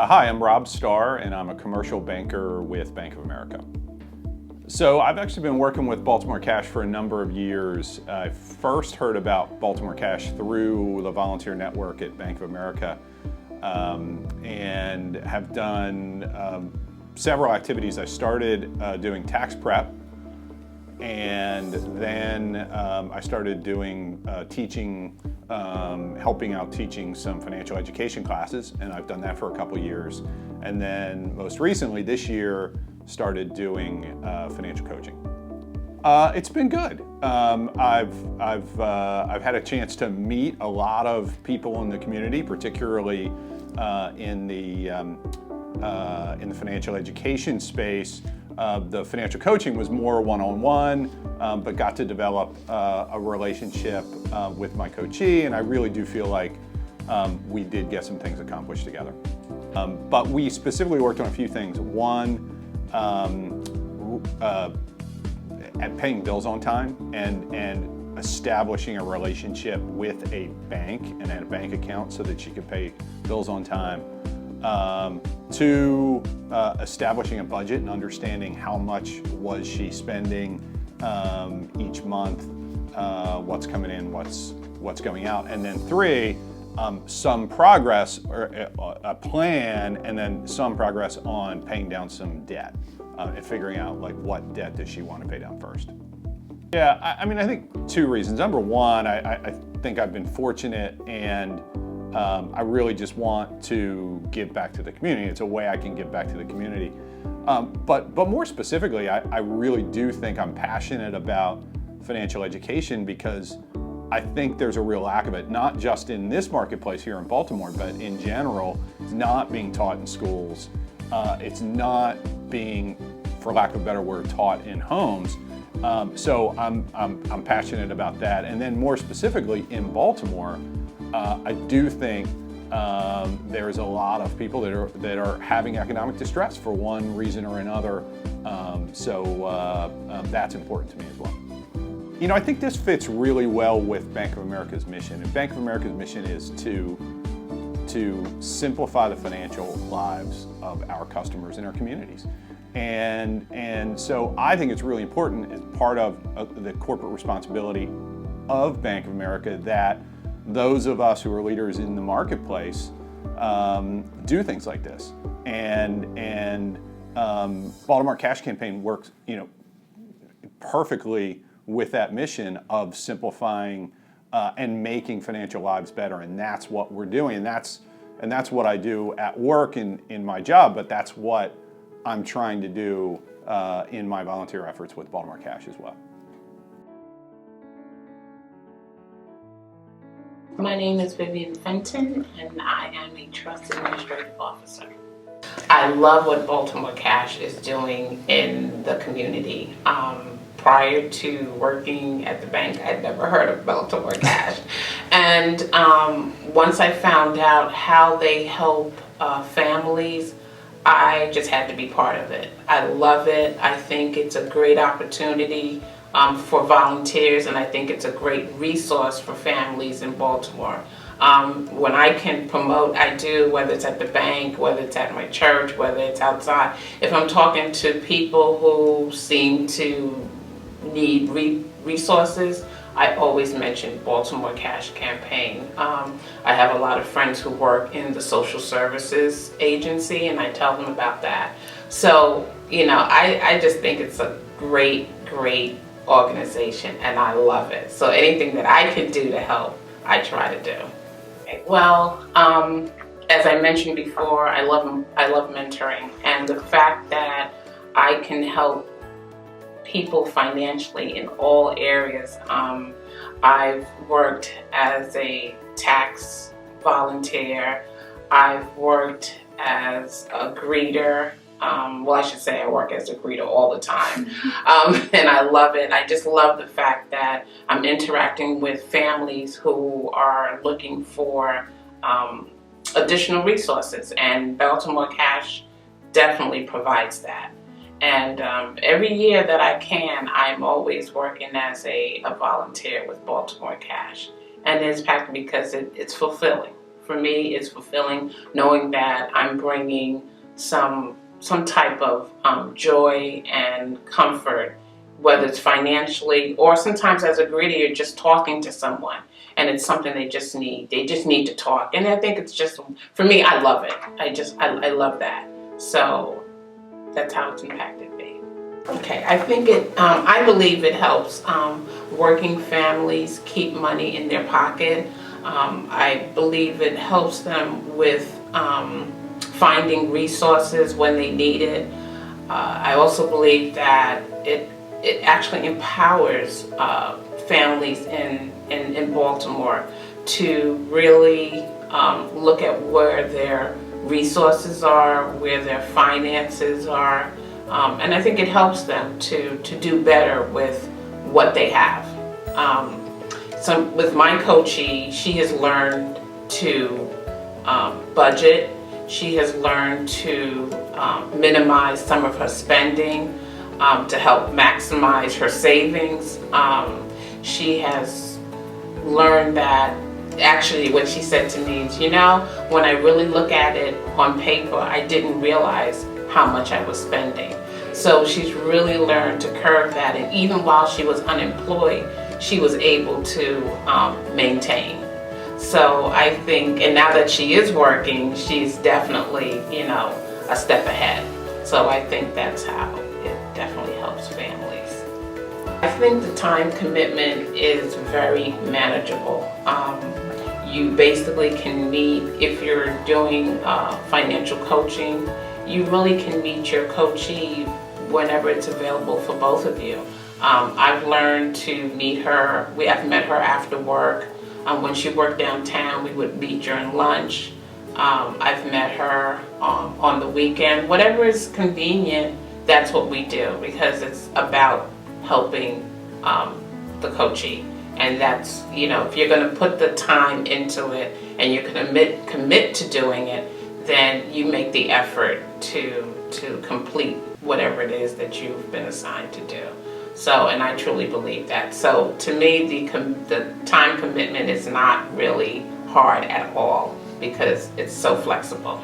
Hi, I'm Rob Starr, and I'm a commercial banker with Bank of America. So I've actually been working with Baltimore Cash for a number of years. I first heard about Baltimore Cash through the volunteer network at Bank of America, and have done several activities. I started doing tax prep, and then I started doing teaching, helping out teaching some financial education classes, and I've done that for a couple of years. And then most recently this year, started doing financial coaching. It's been good. I've had a chance to meet a lot of people in the community, particularly in the financial education space. The financial coaching was more one-on-one, but got to develop a relationship with my coachee, and I really do feel like we did get some things accomplished together. But we specifically worked on a few things. One, at paying bills on time and establishing a relationship with a bank and a bank account so that she could pay bills on time. Two, establishing a budget and understanding how much was she spending each month, what's coming in, what's going out. And then three, some progress, or a plan, and then some progress on paying down some debt and figuring out like what debt does she want to pay down first. Yeah, I mean, I think two reasons. Number one, I think I've been fortunate, and I really just want to give back to the community. It's a way I can give back to the community. But more specifically, I really do think I'm passionate about financial education because I think there's a real lack of it, not just in this marketplace here in Baltimore, but in general. It's not being taught in schools. It's not being, for lack of a better word, taught in homes. So I'm passionate about that. And then more specifically in Baltimore, I do think there's a lot of people that are having economic distress for one reason or another. So that's important to me as well. You know, I think this fits really well with Bank of America's mission. And Bank of America's mission is to simplify the financial lives of our customers and our communities. And so I think it's really important as part of the corporate responsibility of Bank of America that those of us who are leaders in the marketplace do things like this. And Baltimore Cash Campaign works, perfectly with that mission of simplifying and making financial lives better. And that's what we're doing. And that's what I do at work in my job, but that's what I'm trying to do in my volunteer efforts with Baltimore Cash as well. My name is Vivian Fenton, and I am a Trust Administrative Officer. I love what Baltimore Cash is doing in the community. Prior to working at the bank, I'd never heard of Baltimore Cash. And once I found out how they help families, I just had to be part of it. I love it. I think it's a great opportunity for volunteers, and I think it's a great resource for families in Baltimore. When I can promote, I do, whether it's at the bank, whether it's at my church, whether it's outside. If I'm talking to people who seem to need resources, I always mention Baltimore Cash Campaign. I have a lot of friends who work in the social services agency, and I tell them about that. So, I just think it's a great organization, and I love it. So anything that I can do to help, I try to do. Well, as I mentioned before, I love mentoring, and the fact that I can help people financially in all areas. I've worked as a tax volunteer. I've worked as a greeter. I should say I work as a greeter all the time. And I love it. I just love the fact that I'm interacting with families who are looking for additional resources, and Baltimore Cash definitely provides that. And every year that I can, I'm always working as a volunteer with Baltimore Cash. And it's packed because it's fulfilling for me, it's fulfilling knowing that I'm bringing some type of joy and comfort, whether it's financially or sometimes as a greeter, you're just talking to someone and it's something they just need. They just need to talk. And I think it's just, for me, I love it. I love that. So that's how it's impacted me. Okay, I think I believe it helps working families keep money in their pocket. I believe it helps them with finding resources when they need it. I also believe that it actually empowers families in Baltimore to really look at where their resources are, where their finances are, and I think it helps them to do better with what they have. So with my coachee, she has learned to budget. She has learned to minimize some of her spending to help maximize her savings. She has learned that, actually what she said to me is, when I really look at it on paper, I didn't realize how much I was spending. So she's really learned to curb that, and even while she was unemployed, she was able to maintain. So I think, and now that she is working, she's definitely, a step ahead. So I think that's how it definitely helps families. I think the time commitment is very manageable. You basically can meet, if you're doing financial coaching, you really can meet your coachee whenever it's available for both of you. I've learned to meet her. I've met her after work. When she worked downtown, we would meet during lunch. I've met her on the weekend. Whatever is convenient, that's what we do, because it's about helping the coachee. And that's, if you're going to put the time into it and you're going to commit to doing it, then you make the effort to complete whatever it is that you've been assigned to do. So, and I truly believe that. So to me, the time commitment is not really hard at all because it's so flexible.